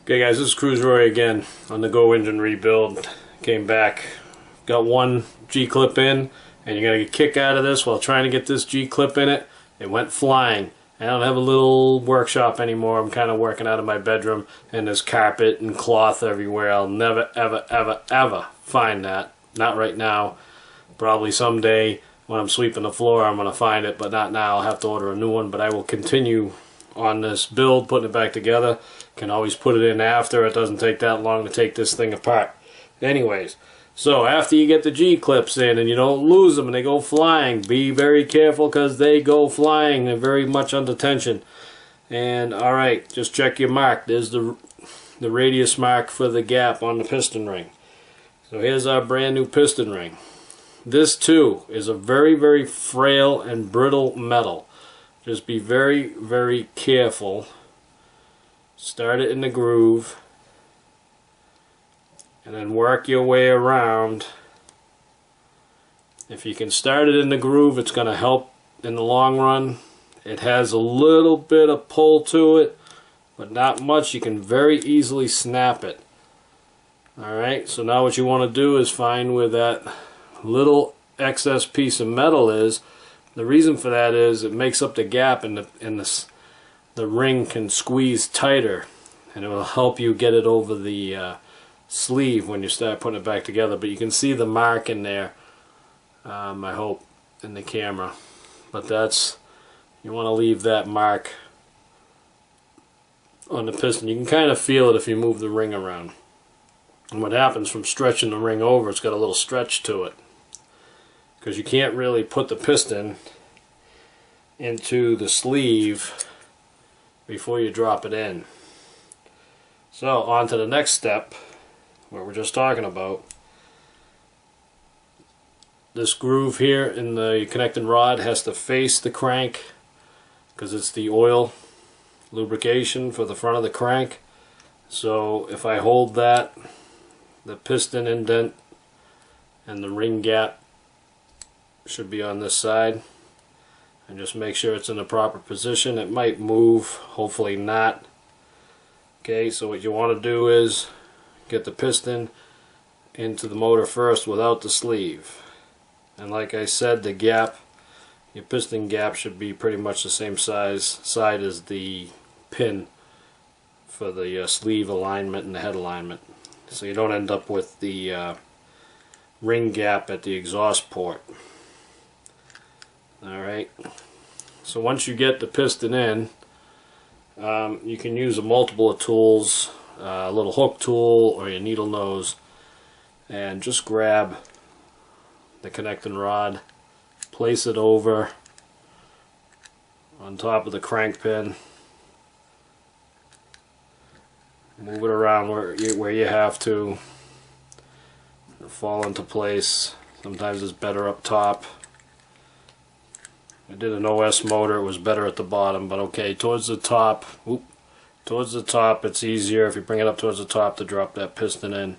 Okay guys, this is Cruiseroy again on the Go Engine rebuild. Came back, got one G-clip in, and you're going to get a kick out of this while trying to get this G-clip in it. It went flying. I don't have a little workshop anymore. I'm kind of working out of my bedroom, and there's carpet and cloth everywhere. I'll never, ever, ever, ever find that. Not right now. Probably someday when I'm sweeping the floor I'm going to find it, but not now. I'll have to order a new one, but I will continue on this build, putting it back together. Can always put it in after. It doesn't take that long to take this thing apart. Anyways, so after you get the G-clips in and you don't lose them and they go flying, be very careful because they go flying. They're very much under tension. And alright, just check your mark. There's the radius mark for the gap on the piston ring. So here's our brand new piston ring. This too is a very, very frail and brittle metal. Just be very, very careful. Start it in the groove and then work your way around. If you can start it in the groove, it's going to help in the long run. It has a little bit of pull to it, but not much. You can very easily snap it. Alright, so now what you want to do is find where that little excess piece of metal is. The reason for that is it makes up the gap in the ring can squeeze tighter, and it will help you get it over the sleeve when you start putting it back together. But you can see the mark in there, I hope, in the camera. But that's, you want to leave that mark on the piston. You can kind of feel it if you move the ring around. And what happens from stretching the ring over, it's got a little stretch to it. Because you can't really put the piston into the sleeve before you drop it in. So on to the next step, what we're just talking about. This groove here in the connecting rod has to face the crank because it's the oil lubrication for the front of the crank. So if I hold that, the piston indent and the ring gap should be on this side, and just make sure it's in the proper position. It might move, hopefully not. Okay, so what you want to do is get the piston into the motor first without the sleeve. And like I said, the gap, your piston gap should be pretty much the same side as the pin for the sleeve alignment and the head alignment, so you don't end up with the ring gap at the exhaust port. Alright, so once you get the piston in, you can use a multiple of tools, a little hook tool or your needle nose, and just grab the connecting rod, place it over on top of the crank pin, move it around where you have to, it'll fall into place. Sometimes it's better up top. I did an OS motor, it was better at the bottom, but okay, towards the top, towards the top it's easier if you bring it up towards the top to drop that piston in.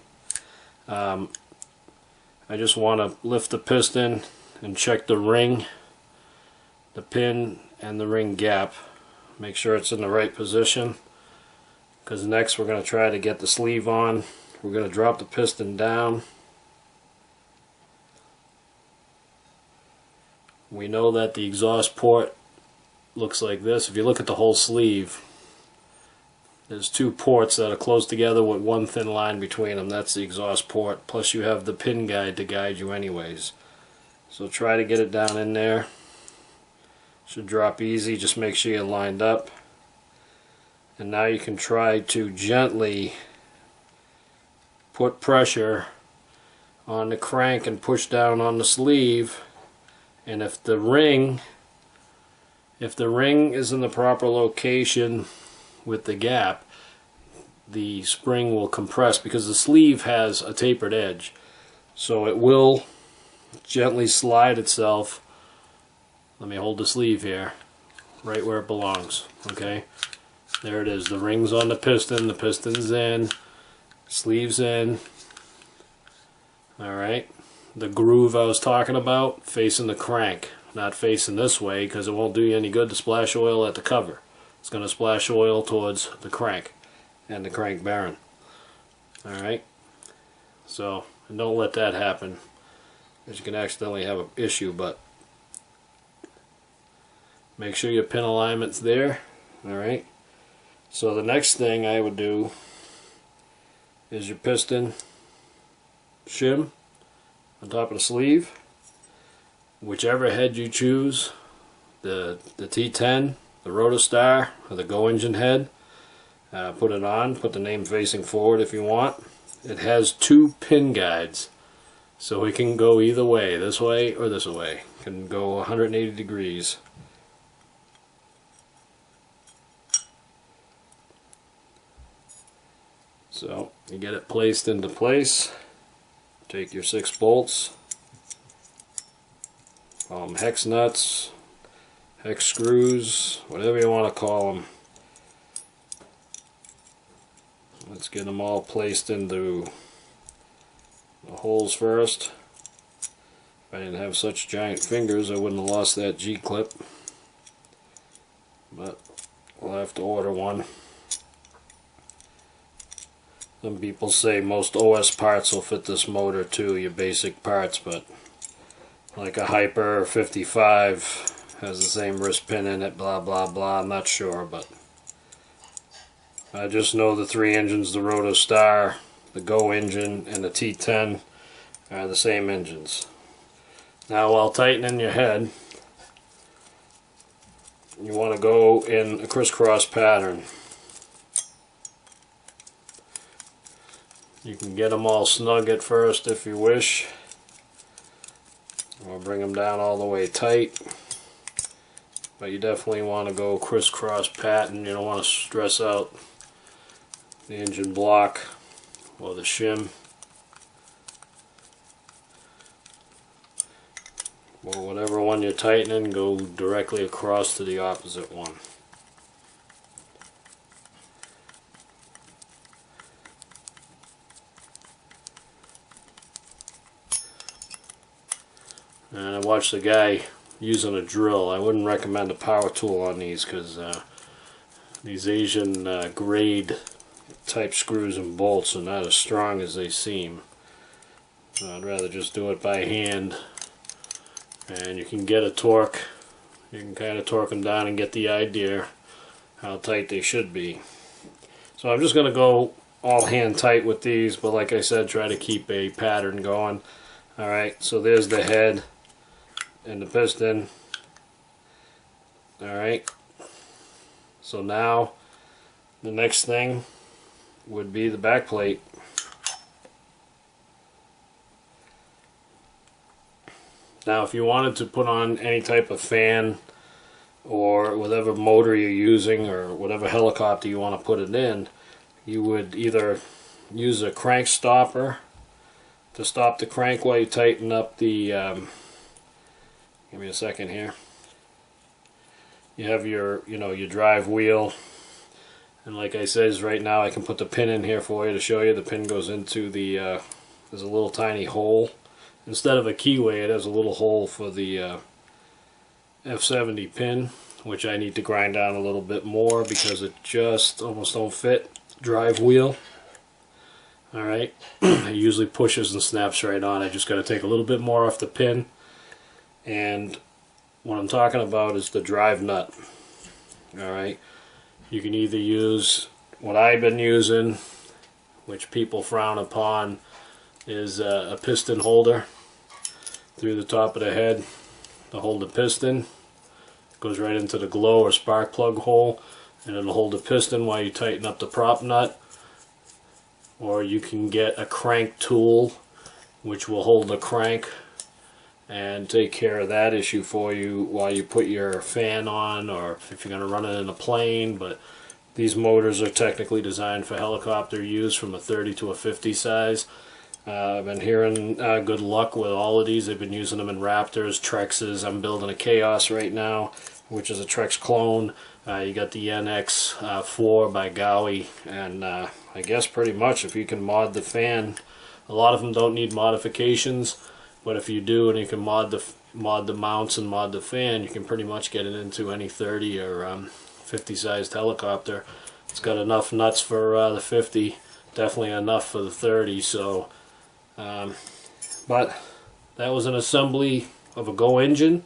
I just want to lift the piston and check the ring, the pin and the ring gap. Make sure it's in the right position, because next we're going to try to get the sleeve on. We're going to drop the piston down. We know that the exhaust port looks like this. If you look at the whole sleeve, there's two ports that are close together with one thin line between them. That's the exhaust port. Plus you have the pin guide to guide you anyways. So try to get it down in there. Should drop easy. Just make sure you're lined up. And now you can try to gently put pressure on the crank and push down on the sleeve. And if the ring is in the proper location with the gap, the spring will compress, because the sleeve has a tapered edge, so it will gently slide itself. Let me hold the sleeve here, right where it belongs. Okay, there it is. The ring's on the piston's in, sleeve's in. Alright, the groove I was talking about, facing the crank, not facing this way, because it won't do you any good to splash oil at the cover. It's going to splash oil towards the crank. and the crank bearing. Alright, so and don't let that happen, because you can accidentally have an issue. But make sure your pin alignment's there. Alright, so the next thing I would do is your piston shim on top of the sleeve. Whichever head you choose, the T10, the Rotostar, or the Go Engine head, put it on, put the name facing forward if you want. It has 2 pin guides, so it can go either way, this way or this way. It can go 180 degrees. So you get it placed into place. Take your 6 bolts, call them hex nuts, hex screws, whatever you want to call them. Let's get them all placed into the holes first. If I didn't have such giant fingers, I wouldn't have lost that G-clip, but we'll have to order one. Some people say most OS parts will fit this motor too, your basic parts, but like a Hyper 55 has the same wrist pin in it, blah blah blah. I'm not sure, but I just know the 3 engines, the Rotostar, the Go engine, and the T10 are the same engines. Now while tightening your head, you want to go in a crisscross pattern. You can get them all snug at first if you wish, or bring them down all the way tight, but you definitely want to go crisscross pattern. You don't want to stress out the engine block or the shim, or whatever one you're tightening, go directly across to the opposite one. And I watched the guy using a drill. I wouldn't recommend a power tool on these, because these Asian grade type screws and bolts are not as strong as they seem. So I'd rather just do it by hand, and you can get a torque. You can kind of torque them down and get the idea how tight they should be. So I'm just going to go all hand tight with these, but like I said, try to keep a pattern going. Alright, so there's the head and the piston. Alright, so now the next thing would be the back plate. Now if you wanted to put on any type of fan or whatever motor you're using, or whatever helicopter you want to put it in, you would either use a crank stopper to stop the crank while you tighten up the give me a second here. You have your, your drive wheel, and like I said, right now I can put the pin in here for you to show you. The pin goes into the there's a little tiny hole. Instead of a keyway, it has a little hole for the F70 pin, which I need to grind down a little bit more because it just almost don't fit. Drive wheel. Alright, it usually pushes and snaps right on. I just got to take a little bit more off the pin. And what I'm talking about is the drive nut. Alright, you can either use what I've been using, which people frown upon, is a piston holder through the top of the head to hold the piston. It goes right into the glow or spark plug hole, and it'll hold the piston while you tighten up the prop nut. Or you can get a crank tool, which will hold the crank and take care of that issue for you while you put your fan on, or if you're going to run it in a plane. But these motors are technically designed for helicopter use, from a 30 to a 50 size. I've been hearing good luck with all of these. They've been using them in Raptors, Trexes. I'm building a Chaos right now, which is a Trex clone. You got the NX4 by Gaui, and I guess pretty much if you can mod the fan, a lot of them don't need modifications, but if you do and you can mod the mounts and mod the fan, you can pretty much get it into any 30 or 50 sized helicopter. It's got enough nuts for the 50, definitely enough for the 30. So, but that was an assembly of a Go engine,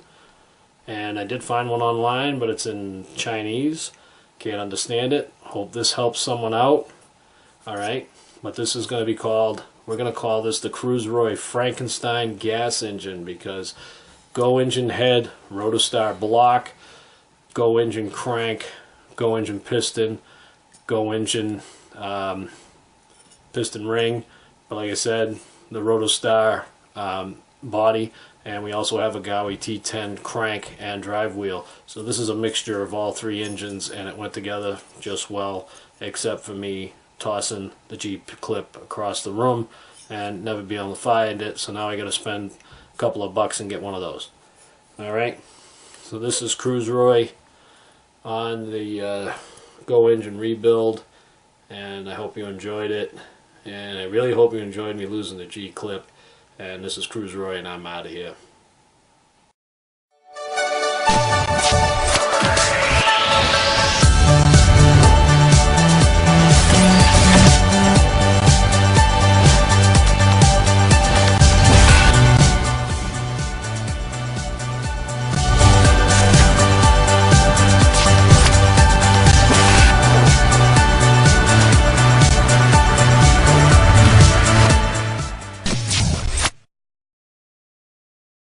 and I did find one online, but it's in Chinese. Can't understand it. Hope this helps someone out. Alright, but this is going to be called, we're going to call this the Cruiseroi Frankenstein gas engine, because Go engine head, Rotostar block, Go engine crank, Go engine piston, Go engine piston ring, but like I said, the Rotostar body, and we also have a Gaui T10 crank and drive wheel. So this is a mixture of all three engines, and it went together just well, except for me tossing the G-clip across the room and never be able to find it, so now I got to spend a couple of bucks and get one of those. Alright, so this is Cruiseroi on the Go engine rebuild, and I hope you enjoyed it, and I really hope you enjoyed me losing the G-clip. And this is Cruiseroi, and I'm out of here.